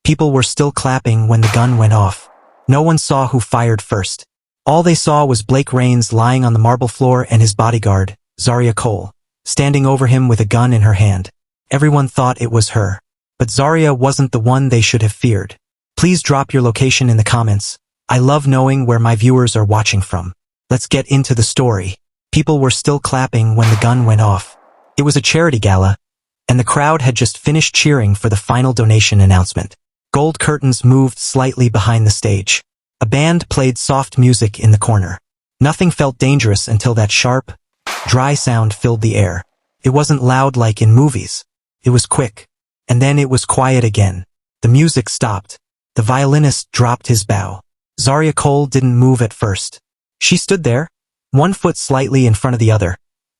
People were still clapping when the gun went off. No one saw who fired first. All they saw was Blake Rains lying on the marble floor and his bodyguard, Zaria Cole, standing over him with a gun in her hand. Everyone thought it was her. But Zaria wasn't the one they should have feared. Please drop your location in the comments. I love knowing where my viewers are watching from. Let's get into the story. People were still clapping when the gun went off. It was a charity gala, and the crowd had just finished cheering for the final donation announcement. Gold curtains moved slightly behind the stage. A band played soft music in the corner. Nothing felt dangerous until that sharp, dry sound filled the air. It wasn't loud like in movies. It was quick. And then it was quiet again. The music stopped. The violinist dropped his bow. Zaria Cole didn't move at first. She stood there, one foot slightly in front of the other,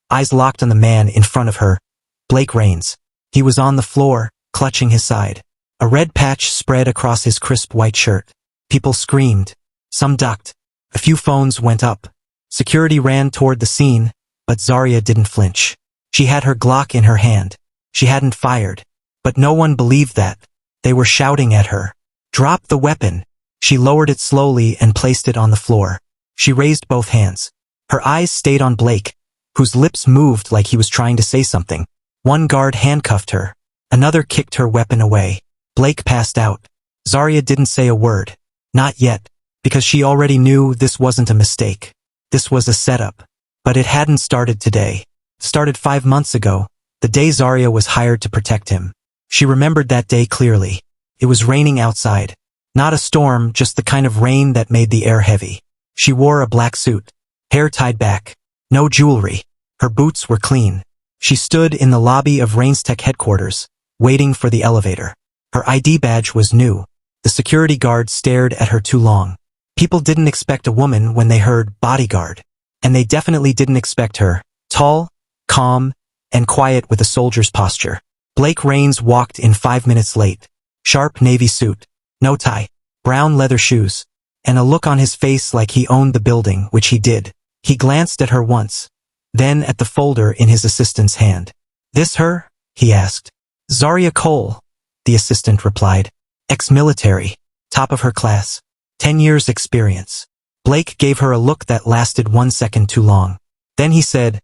eyes locked on the man in front of her, Blake Rains. He was on the floor, clutching his side. A red patch spread across his crisp white shirt. People screamed. Some ducked. A few phones went up. Security ran toward the scene, but Zaria didn't flinch. She had her Glock in her hand. She hadn't fired. But no one believed that. They were shouting at her. Drop the weapon. She lowered it slowly and placed it on the floor. She raised both hands. Her eyes stayed on Blake, whose lips moved like he was trying to say something. One guard handcuffed her. Another kicked her weapon away. Blake passed out. Zaria didn't say a word. Not yet, because she already knew this wasn't a mistake. This was a setup. But it hadn't started today. It started 5 months ago, the day Zaria was hired to protect him. She remembered that day clearly. It was raining outside. Not a storm, just the kind of rain that made the air heavy. She wore a black suit, hair tied back, no jewelry. Her boots were clean. She stood in the lobby of Rainstech headquarters, waiting for the elevator. Her ID badge was new. The security guard stared at her too long. People didn't expect a woman when they heard Bodyguard. And they definitely didn't expect her, tall, calm, and quiet with a soldier's posture. Blake Rains walked in 5 minutes late. Sharp navy suit, no tie, brown leather shoes, and a look on his face like he owned the building, which he did. He glanced at her once, then at the folder in his assistant's hand. This her? He asked. Zaria Cole, the assistant replied. Ex-military, top of her class, 10 years experience. Blake gave her a look that lasted 1 second too long. Then he said,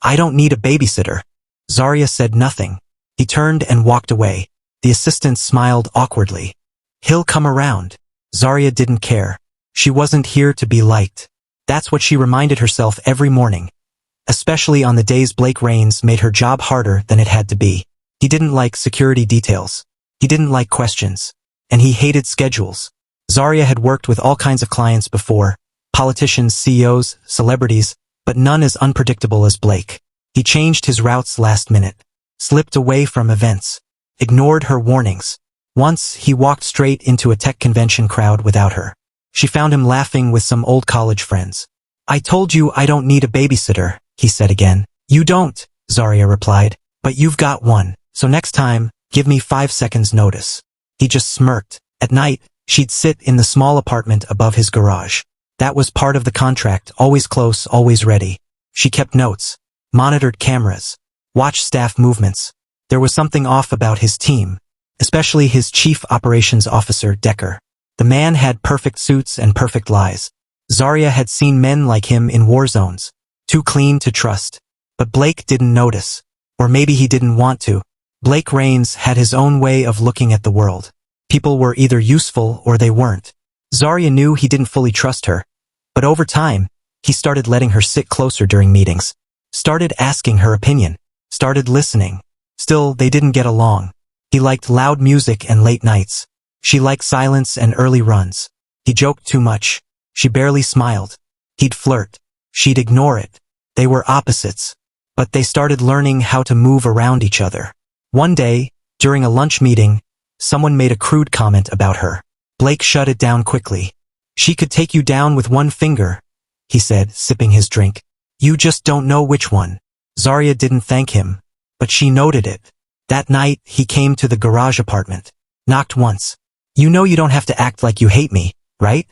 I don't need a babysitter. Zaria said nothing. He turned and walked away. The assistant smiled awkwardly. He'll come around. Zaria didn't care. She wasn't here to be liked. That's what she reminded herself every morning. Especially on the days Blake Rains made her job harder than it had to be. He didn't like security details. He didn't like questions. And he hated schedules. Zaria had worked with all kinds of clients before. Politicians, CEOs, celebrities, but none as unpredictable as Blake. He changed his routes last minute. Slipped away from events. Ignored her warnings. Once, he walked straight into a tech convention crowd without her. She found him laughing with some old college friends. I told you I don't need a babysitter, he said again. You don't, Zaria replied, but you've got one, so next time, give me 5 seconds notice. He just smirked. At night, she'd sit in the small apartment above his garage. That was part of the contract, always close, always ready. She kept notes, monitored cameras, watched staff movements. There was something off about his team, especially his chief operations officer, Decker. The man had perfect suits and perfect lies. Zaria had seen men like him in war zones, too clean to trust. But Blake didn't notice. Or maybe he didn't want to. Blake Rains had his own way of looking at the world. People were either useful or they weren't. Zaria knew he didn't fully trust her. But over time, he started letting her sit closer during meetings. Started asking her opinion. Started listening. Still, they didn't get along. He liked loud music and late nights. She liked silence and early runs. He joked too much. She barely smiled. He'd flirt. She'd ignore it. They were opposites. But they started learning how to move around each other. One day, during a lunch meeting, someone made a crude comment about her. Blake shut it down quickly. She could take you down with one finger, he said, sipping his drink. You just don't know which one. Zaria didn't thank him, but she noted it. That night, he came to the garage apartment. Knocked once. You know you don't have to act like you hate me, right?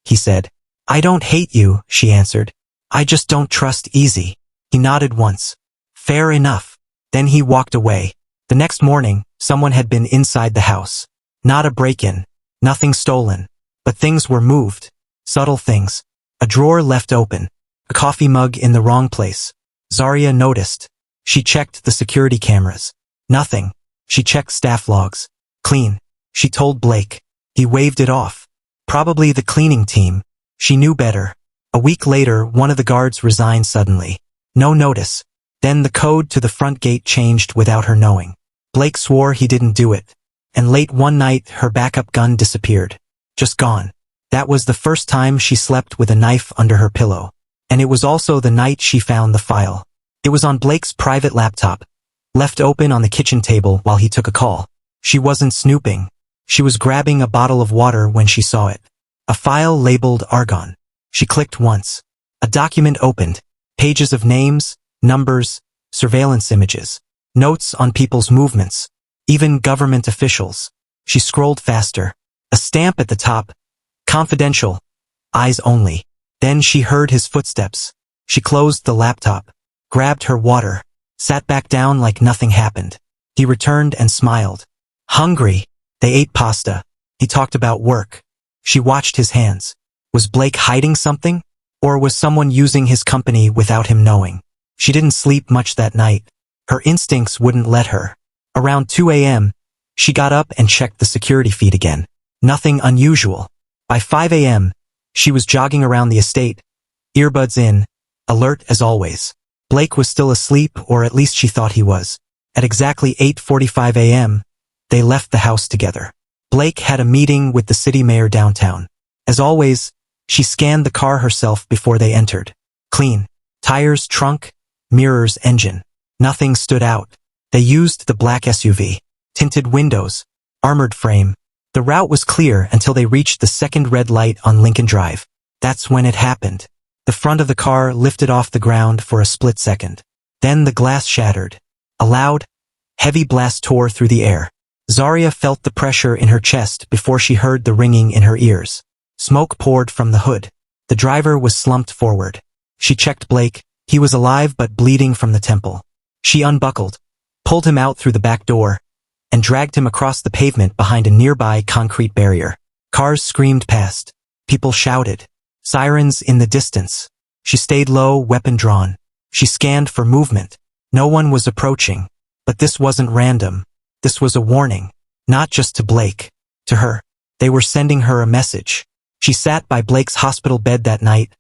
He said. I don't hate you, she answered. I just don't trust easy. He nodded once. Fair enough. Then he walked away. The next morning, someone had been inside the house. Not a break-in. Nothing stolen. But things were moved. Subtle things. A drawer left open. A coffee mug in the wrong place. Zaria noticed. She checked the security cameras. Nothing. She checked staff logs. Clean. She told Blake. He waved it off. Probably the cleaning team. She knew better. A week later, one of the guards resigned suddenly. No notice. Then the code to the front gate changed without her knowing. Blake swore he didn't do it. And late one night, her backup gun disappeared. Just gone. That was the first time she slept with a knife under her pillow. And it was also the night she found the file. It was on Blake's private laptop, left open on the kitchen table while he took a call. She wasn't snooping. She was grabbing a bottle of water when she saw it. A file labeled Argon. She clicked once. A document opened. Pages of names, numbers, surveillance images, notes on people's movements, even government officials. She scrolled faster. A stamp at the top. Confidential. Eyes only. Then she heard his footsteps. She closed the laptop, grabbed her water, sat back down like nothing happened. He returned and smiled. Hungry. They ate pasta. He talked about work. She watched his hands. Was Blake hiding something? Or was someone using his company without him knowing? She didn't sleep much that night. Her instincts wouldn't let her. Around 2 a.m., she got up and checked the security feed again. Nothing unusual. By 5 a.m., she was jogging around the estate, earbuds in, alert as always. Blake was still asleep, or at least she thought he was. At exactly 8:45 a.m., they left the house together. Blake had a meeting with the city mayor downtown. As always, she scanned the car herself before they entered. Clean. Tires, trunk, mirrors, engine. Nothing stood out. They used the black SUV. Tinted windows. Armored frame. The route was clear until they reached the second red light on Lincoln Drive. That's when it happened. The front of the car lifted off the ground for a split second. Then the glass shattered. A loud, heavy blast tore through the air. Zaria felt the pressure in her chest before she heard the ringing in her ears. Smoke poured from the hood. The driver was slumped forward. She checked Blake. He was alive but bleeding from the temple. She unbuckled, pulled him out through the back door, and dragged him across the pavement behind a nearby concrete barrier. Cars screamed past. People shouted. Sirens in the distance. She stayed low, weapon drawn. She scanned for movement. No one was approaching. But this wasn't random. This was a warning. Not just to Blake. To her. They were sending her a message. She sat by Blake's hospital bed that night,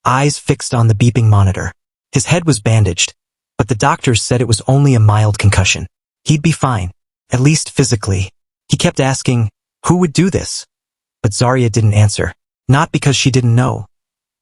eyes fixed on the beeping monitor. His head was bandaged, but the doctors said it was only a mild concussion. He'd be fine, at least physically. He kept asking, who would do this? But Zaria didn't answer. Not because she didn't know,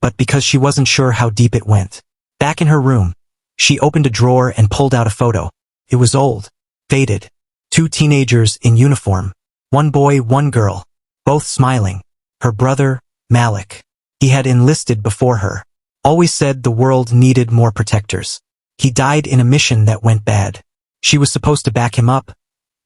but because she wasn't sure how deep it went. Back in her room, she opened a drawer and pulled out a photo. It was old, faded. 2 teenagers in uniform. 1 boy, 1 girl. Both smiling. Her brother, Malik. He had enlisted before her. Always said the world needed more protectors. He died in a mission that went bad. She was supposed to back him up,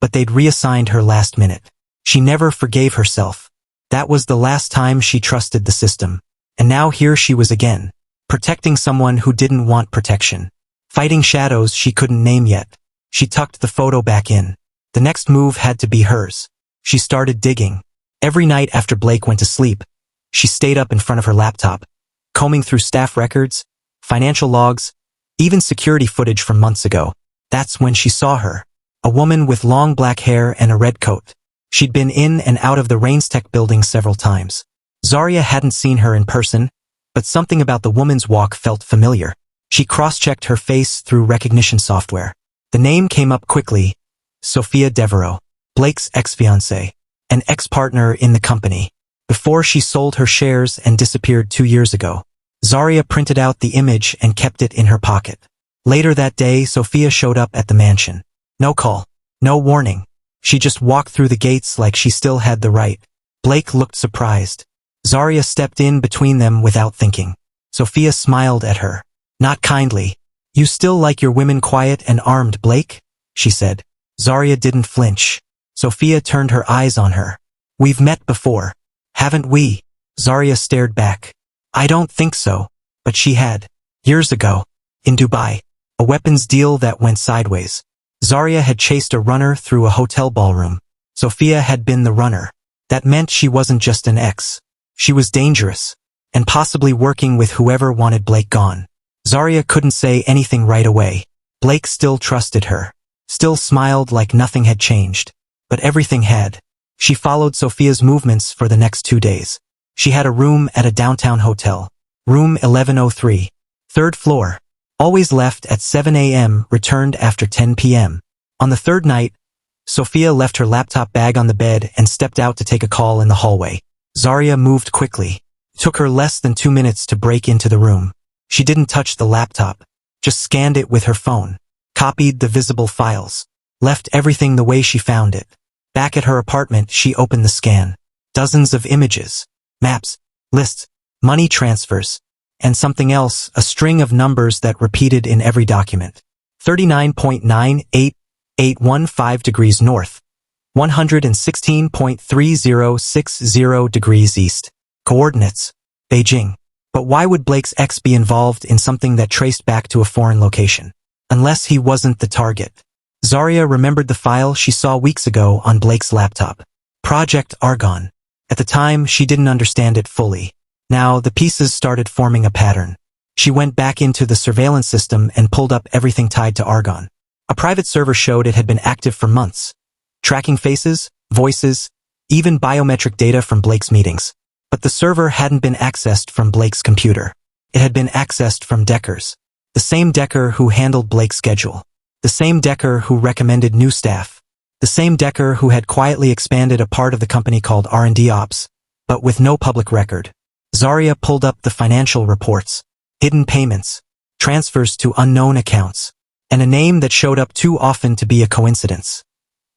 but they'd reassigned her last minute. She never forgave herself. That was the last time she trusted the system. And now here she was again, protecting someone who didn't want protection. Fighting shadows she couldn't name yet. She tucked the photo back in. The next move had to be hers. She started digging. Every night after Blake went to sleep, she stayed up in front of her laptop, combing through staff records, financial logs, even security footage from months ago. That's when she saw her. A woman with long black hair and a red coat. She'd been in and out of the Rainstech building several times. Zaria hadn't seen her in person, but something about the woman's walk felt familiar. She cross-checked her face through recognition software. The name came up quickly. Sophia Devereaux, Blake's ex-fiancée, an ex-partner in the company. Before she sold her shares and disappeared 2 years ago, Zaria printed out the image and kept it in her pocket. Later that day, Sophia showed up at the mansion. No call, no warning. She just walked through the gates like she still had the right. Blake looked surprised. Zaria stepped in between them without thinking. Sophia smiled at her. Not kindly. You still like your women quiet and armed, Blake? She said. Zaria didn't flinch. Sophia turned her eyes on her. We've met before, haven't we? Zaria stared back. I don't think so, but she had. Years ago, in Dubai, a weapons deal that went sideways. Zaria had chased a runner through a hotel ballroom. Sophia had been the runner. That meant she wasn't just an ex. She was dangerous, and possibly working with whoever wanted Blake gone. Zaria couldn't say anything right away. Blake still trusted her, still smiled like nothing had changed. But everything had. She followed Sophia's movements for the next 2 days. She had a room at a downtown hotel. Room 1103. 3rd floor. Always left at 7 a.m., returned after 10 p.m. On the 3rd night, Sophia left her laptop bag on the bed and stepped out to take a call in the hallway. Zaria moved quickly. It took her less than 2 minutes to break into the room. She didn't touch the laptop, just scanned it with her phone, copied the visible files, left everything the way she found it. Back at her apartment, she opened the scan. Dozens of images, maps, lists, money transfers, and something else, a string of numbers that repeated in every document. 39.98815 degrees north, 116.3060 degrees east. Coordinates: Beijing. But why would Blake's ex be involved in something that traced back to a foreign location? Unless he wasn't the target. Zaria remembered the file she saw weeks ago on Blake's laptop. Project Argon. At the time, she didn't understand it fully. Now, the pieces started forming a pattern. She went back into the surveillance system and pulled up everything tied to Argon. A private server showed it had been active for months, tracking faces, voices, even biometric data from Blake's meetings. But the server hadn't been accessed from Blake's computer. It had been accessed from Decker's. The same Decker who handled Blake's schedule. The same Decker who recommended new staff. The same Decker who had quietly expanded a part of the company called R&D Ops, but with no public record. Zaria pulled up the financial reports, hidden payments, transfers to unknown accounts, and a name that showed up too often to be a coincidence.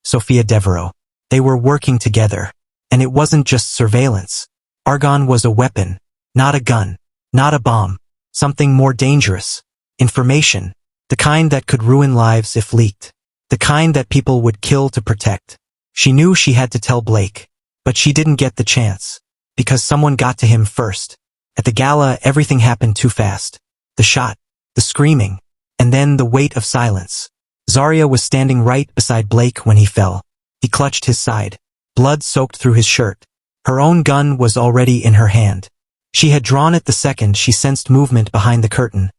Sophia Devereaux. They were working together, and it wasn't just surveillance. Argon was a weapon, not a gun, not a bomb, something more dangerous. Information, the kind that could ruin lives if leaked, the kind that people would kill to protect. She knew she had to tell Blake, but she didn't get the chance, because someone got to him first. At the gala, everything happened too fast. The shot, the screaming, and then the weight of silence. Zaria was standing right beside Blake when he fell. He clutched his side. Blood soaked through his shirt. Her own gun was already in her hand. She had drawn it the second she sensed movement behind the curtain,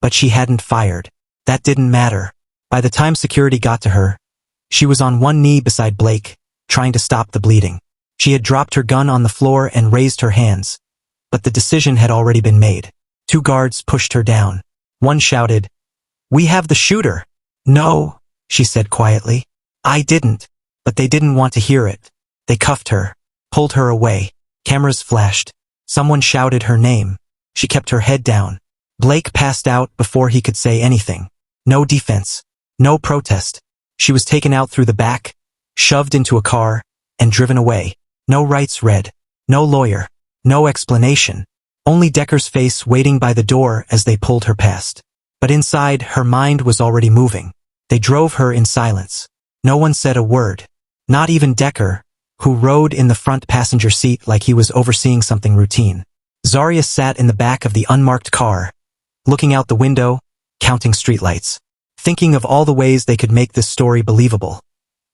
but she hadn't fired. That didn't matter. By the time security got to her, she was on one knee beside Blake, trying to stop the bleeding. She had dropped her gun on the floor and raised her hands, but the decision had already been made. 2 guards pushed her down. One shouted, "We have the shooter." "No," she said quietly. "I didn't." But they didn't want to hear it. They cuffed her, pulled her away. Cameras flashed. Someone shouted her name. She kept her head down. Blake passed out before he could say anything. No defense. No protest. She was taken out through the back, shoved into a car, and driven away. No rights read. No lawyer. No explanation. Only Decker's face waiting by the door as they pulled her past. But inside, her mind was already moving. They drove her in silence. No one said a word. Not even Decker, who rode in the front passenger seat like he was overseeing something routine. Zaria sat in the back of the unmarked car, looking out the window, counting streetlights, thinking of all the ways they could make this story believable.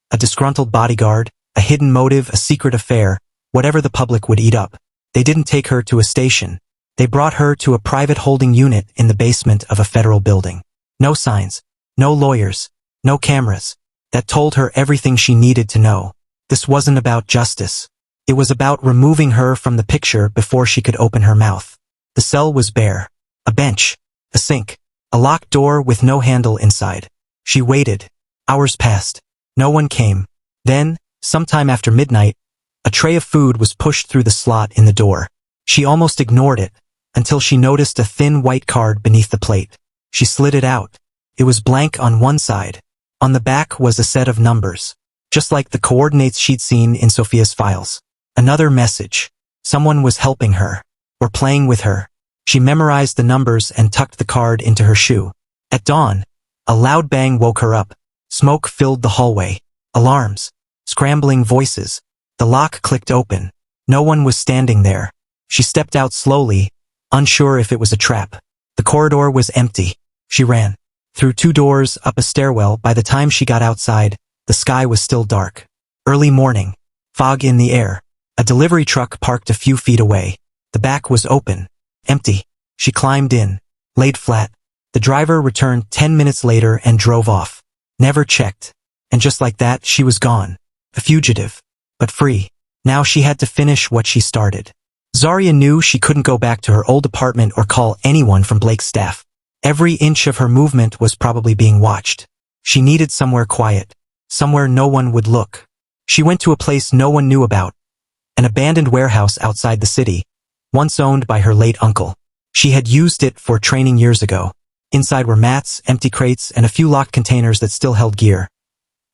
A disgruntled bodyguard, a hidden motive, a secret affair, whatever the public would eat up. They didn't take her to a station. They brought her to a private holding unit in the basement of a federal building. No signs, no lawyers, no cameras. That told her everything she needed to know. This wasn't about justice. It was about removing her from the picture before she could open her mouth. The cell was bare. A bench, a sink, a locked door with no handle inside. She waited. Hours passed. No one came. Then, sometime after midnight, a tray of food was pushed through the slot in the door. She almost ignored it, until she noticed a thin white card beneath the plate. She slid it out. It was blank on one side. On the back was a set of numbers, just like the coordinates she'd seen in Sophia's files. Another message. Someone was helping her, or playing with her. She memorized the numbers and tucked the card into her shoe. At dawn, a loud bang woke her up. Smoke filled the hallway. Alarms. Scrambling voices. The lock clicked open. No one was standing there. She stepped out slowly, unsure if it was a trap. The corridor was empty. She ran. Through 2 doors, up a stairwell. By the time she got outside, the sky was still dark. Early morning. Fog in the air. A delivery truck parked a few feet away. The back was open. Empty. She climbed in. Laid flat. The driver returned 10 minutes later and drove off. Never checked. And just like that, she was gone. A fugitive. But free. Now she had to finish what she started. Zaria knew she couldn't go back to her old apartment or call anyone from Blake's staff. Every inch of her movement was probably being watched. She needed somewhere quiet. Somewhere no one would look. She went to a place no one knew about. An abandoned warehouse outside the city, once owned by her late uncle. She had used it for training years ago. Inside were mats, empty crates, and a few locked containers that still held gear.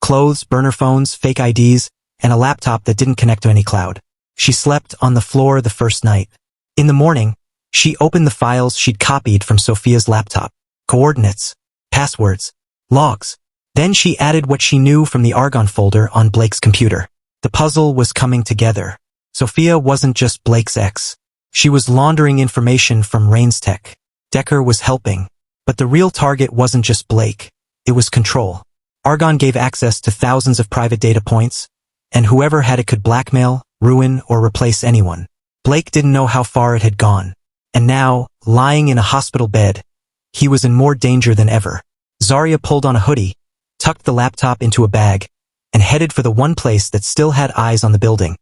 Clothes, burner phones, fake IDs, and a laptop that didn't connect to any cloud. She slept on the floor the first night. In the morning, she opened the files she'd copied from Sophia's laptop. Coordinates, passwords, logs. Then she added what she knew from the Argon folder on Blake's computer. The puzzle was coming together. Sophia wasn't just Blake's ex. She was laundering information from Rain's Tech. Decker was helping. But the real target wasn't just Blake. It was control. Argon gave access to thousands of private data points, and whoever had it could blackmail, ruin, or replace anyone. Blake didn't know how far it had gone. And now, lying in a hospital bed, he was in more danger than ever. Zaria pulled on a hoodie, tucked the laptop into a bag, and headed for the one place that still had eyes on the building.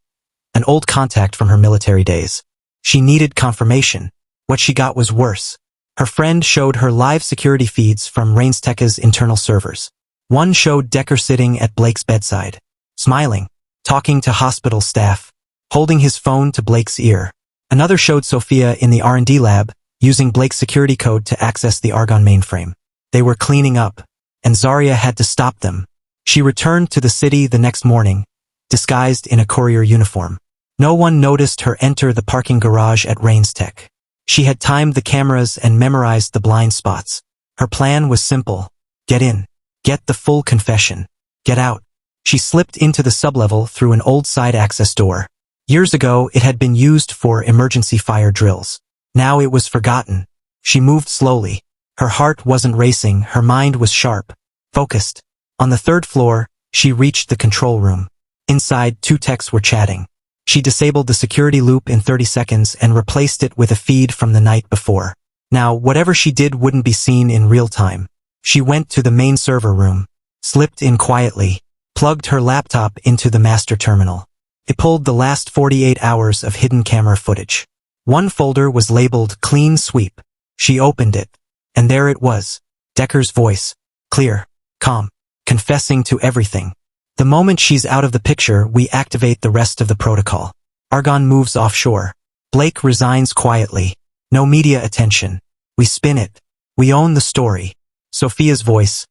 An old contact from her military days. She needed confirmation. What she got was worse. Her friend showed her live security feeds from Rain's Tech's internal servers. One showed Decker sitting at Blake's bedside, smiling, talking to hospital staff, holding his phone to Blake's ear. Another showed Sophia in the R&D lab, using Blake's security code to access the Argon mainframe. They were cleaning up, and Zaria had to stop them. She returned to the city the next morning, disguised in a courier uniform. No one noticed her enter the parking garage at Rain's Tech. She had timed the cameras and memorized the blind spots. Her plan was simple. Get in. Get the full confession. Get out. She slipped into the sublevel through an old side access door. Years ago, it had been used for emergency fire drills. Now it was forgotten. She moved slowly. Her heart wasn't racing, her mind was sharp, focused. On the third floor, she reached the control room. Inside, two techs were chatting. She disabled the security loop in 30 seconds and replaced it with a feed from the night before. Now, whatever she did wouldn't be seen in real time. She went to the main server room, slipped in quietly, plugged her laptop into the master terminal. It pulled the last 48 hours of hidden camera footage. One folder was labeled Clean Sweep. She opened it, and there it was. Decker's voice, clear, calm, confessing to everything. The moment she's out of the picture, we activate the rest of the protocol. Argon moves offshore. Blake resigns quietly. No media attention. We spin it. We own the story. Sophia's voice.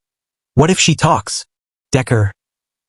What if she talks? Decker.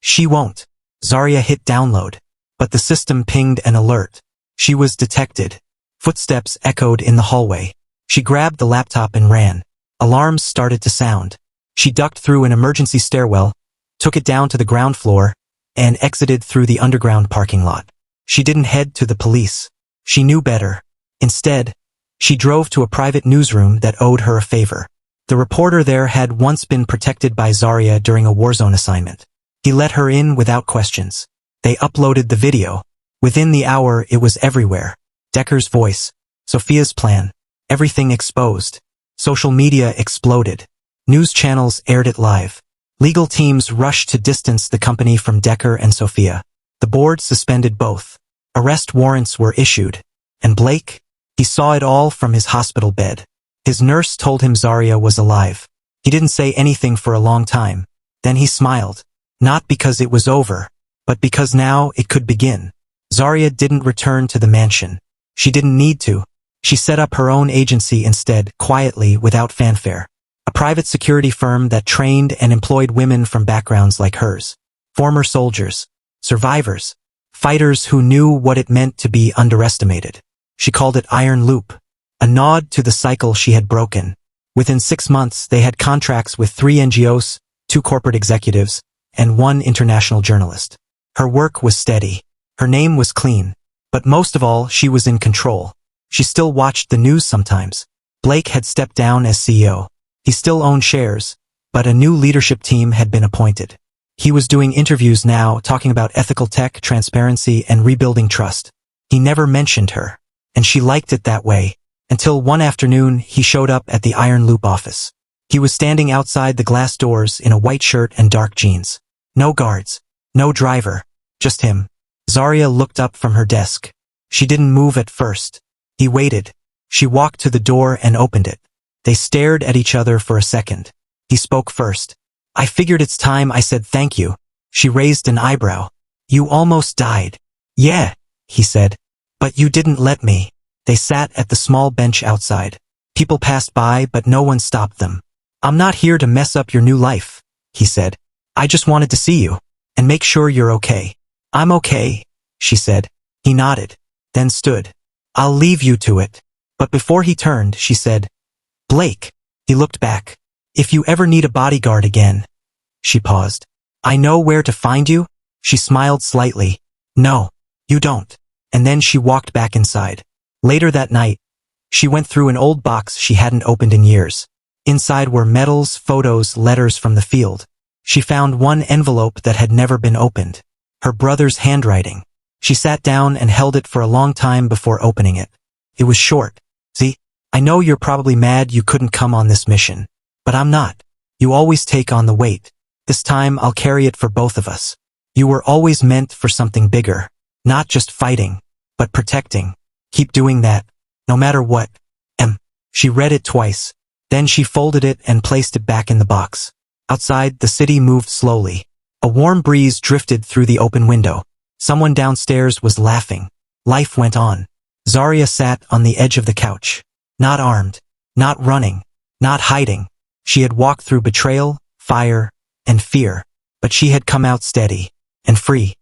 She won't. Zaria hit download. But the system pinged an alert. She was detected. Footsteps echoed in the hallway. She grabbed the laptop and ran. Alarms started to sound. She ducked through an emergency stairwell, took it down to the ground floor, and exited through the underground parking lot. She didn't head to the police. She knew better. Instead, she drove to a private newsroom that owed her a favor. The reporter there had once been protected by Zaria during a Warzone assignment. He let her in without questions. They uploaded the video. Within the hour, it was everywhere. Decker's voice. Sophia's plan. Everything exposed. Social media exploded. News channels aired it live. Legal teams rushed to distance the company from Decker and Sophia. The board suspended both. Arrest warrants were issued. And Blake? He saw it all from his hospital bed. His nurse told him Zaria was alive. He didn't say anything for a long time. Then he smiled. Not because it was over, but because now it could begin. Zaria didn't return to the mansion. She didn't need to. She set up her own agency instead, quietly, without fanfare. A private security firm that trained and employed women from backgrounds like hers. Former soldiers, survivors, fighters who knew what it meant to be underestimated. She called it Iron Loop, a nod to the cycle she had broken. Within 6 months, they had contracts with 3 NGOs, 2 corporate executives, and 1 international journalist. Her work was steady. Her name was clean. But most of all, she was in control. She still watched the news sometimes. Blake had stepped down as CEO. He still owned shares, but a new leadership team had been appointed. He was doing interviews now, talking about ethical tech, transparency, and rebuilding trust. He never mentioned her, and she liked it that way, until one afternoon he showed up at the Iron Loop office. He was standing outside the glass doors in a white shirt and dark jeans. No guards, no driver, just him. Zaria looked up from her desk. She didn't move at first. He waited. She walked to the door and opened it. They stared at each other for a second. He spoke first. "I figured it's time I said thank you." She raised an eyebrow. "You almost died." "Yeah," he said. "But you didn't let me." They sat at the small bench outside. People passed by, but no one stopped them. "I'm not here to mess up your new life," he said. "I just wanted to see you and make sure you're okay." "I'm okay," she said. He nodded, then stood. "I'll leave you to it." But before he turned, she said, "Blake." He looked back. "If you ever need a bodyguard again." She paused. "I know where to find you?" She smiled slightly. "No, you don't." And then she walked back inside. Later that night, she went through an old box she hadn't opened in years. Inside were medals, photos, letters from the field. She found one envelope that had never been opened. Her brother's handwriting. She sat down and held it for a long time before opening it. It was short. "See, I know you're probably mad you couldn't come on this mission. But I'm not. You always take on the weight. This time I'll carry it for both of us. You were always meant for something bigger. Not just fighting, but protecting. Keep doing that, no matter what. M." She read it twice. Then she folded it and placed it back in the box. Outside, the city moved slowly. A warm breeze drifted through the open window. Someone downstairs was laughing. Life went on. Zaria sat on the edge of the couch. Not armed. Not running. Not hiding. She had walked through betrayal, fire, and fear. But she had come out steady and free.